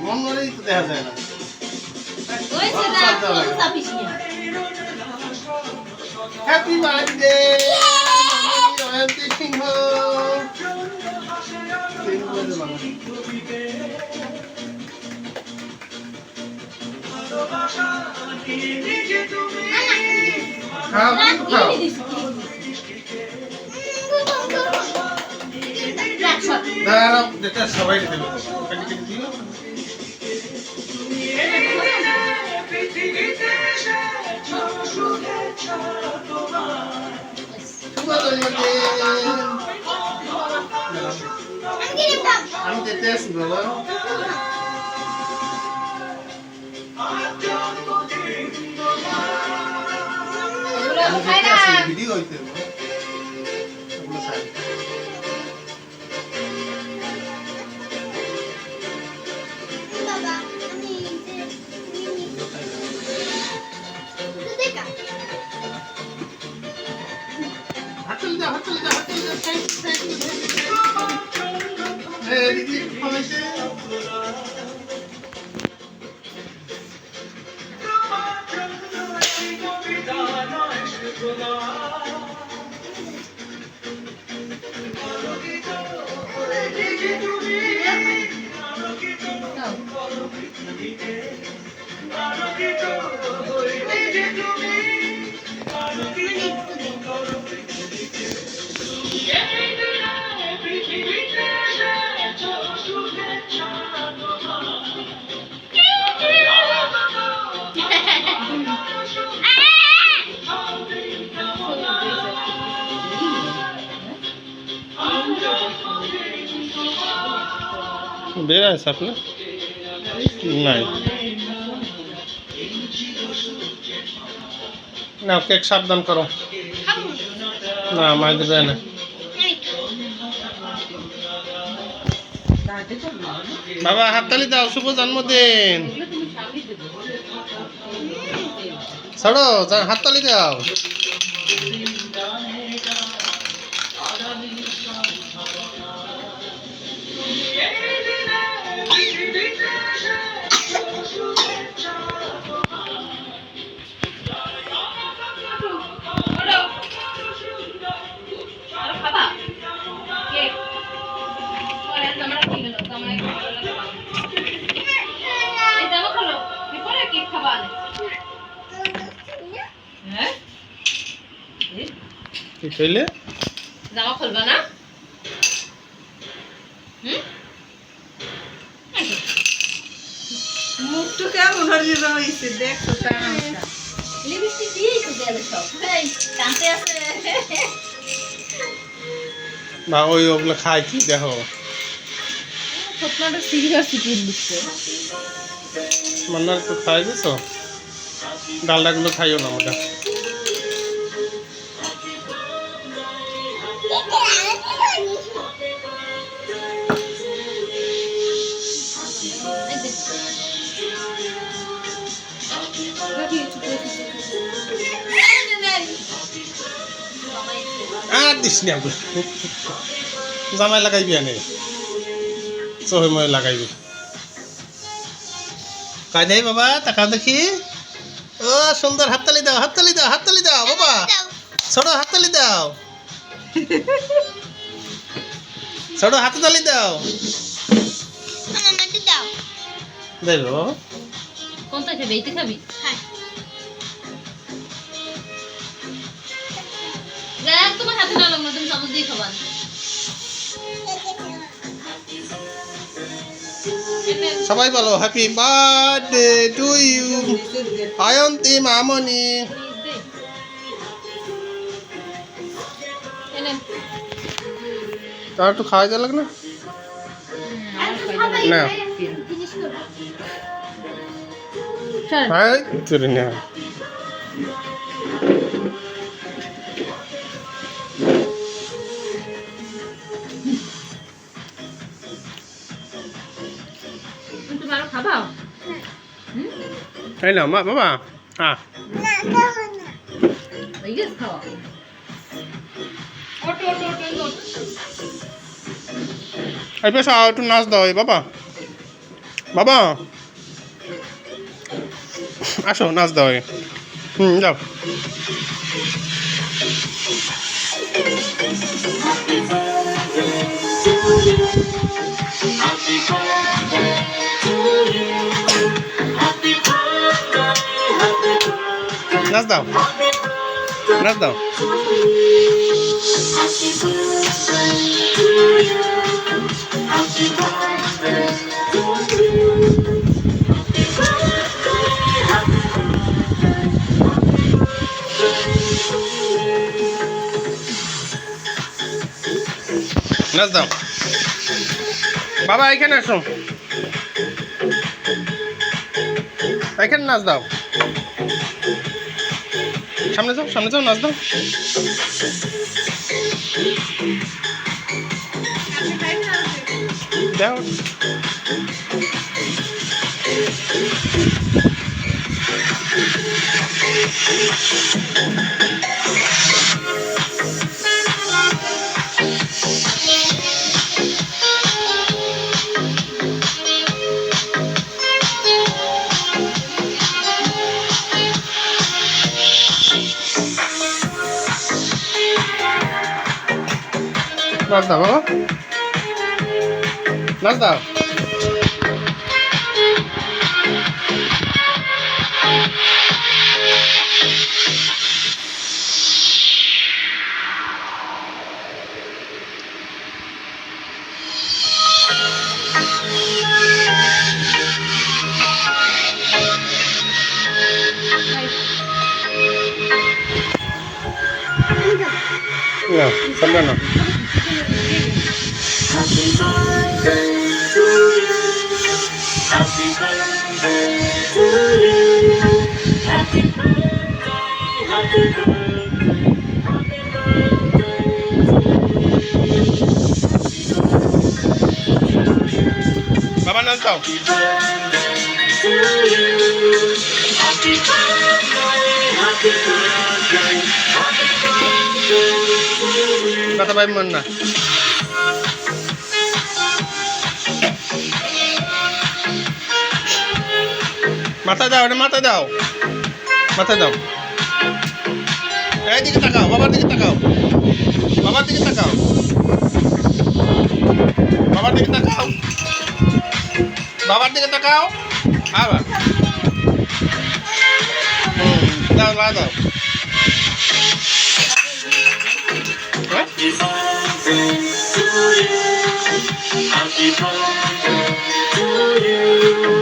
মন করেই তো দেখা যায় না। হ্যাপি বার্থডে অয়ন্তী সিংহ। সবাই আমি যেতে আসি বাবা। ভিডিও হইতে বের আছে আপনার নাই না কেক সাবধান করো না মাই দেবে না বাবা হাততালি দাও শুভ জন্মদিন ছাড়ো হাততালি দাও কি কইলে জামা খুলবা না মুখটা কেমন হয়েছে দেখো লিপস্টিক দিয়ে তো দেবে সব এই কাঁদতে আছে না ওই ওগুলো খায় কি দেখো ফটোটা সিরিয়াস সিকিট দিচ্ছে মান্নার তো খাই দিছো ডালডাগুলো খাইও না ওটা দিস না জামাই লাগাইবি আনে সহময় লাগাইবি কাই দেই বাবা তাকাও দেখি ও সুন্দর হাততালি দাও হাততালি দাও হাততালি দাও বাবা ছোট হাততালি দাও ছোট হাততালি দাও দেই বাবা কোনটা খাবি এইটা খাবি হ্যাঁ দেখ তোমার হাতে না লাগলো তুমি চামচ দিয়ে খাবা সবাই বলো happy birthday to you Ayanti মামনি তার একটু খাওয়াই দেওয়া লাগলো না চলে না খাবা হুম এই নাও বাবা হ্যাঁ এই গেছ খাওয়া ওটো ওটো ওটো ওটো এই পেশা একটু নাচ দাও এই বাবা বাবা আসো নাচ দাও যাও নাচ দাও নাচ দাও নাচ দাও বাবা এখানে আসো এখানে নাচ দাও সামনে যাও নাচ দাও দাও নাচ দাও বাবা নাচ দাও না সামনে না Happy birthday to you. Happy birthday to you. Happy birthday, happy birthday, happy birthday. বাবা নাচ দাও Happy birthday to you. Happy birthday, happy birthday, happy birthday to you. কথা ভাই মন না মাথা দাও এটা মাথা দাও মাথা দাও এইদিকে তাকাও বাবার দিকে তাকাও বাবার দিকে তাকাও বাবার দিকে তাকাও বাবার দিকে তাকাও আবার দাও দাও Happy birthday to you. Happy birthday to you.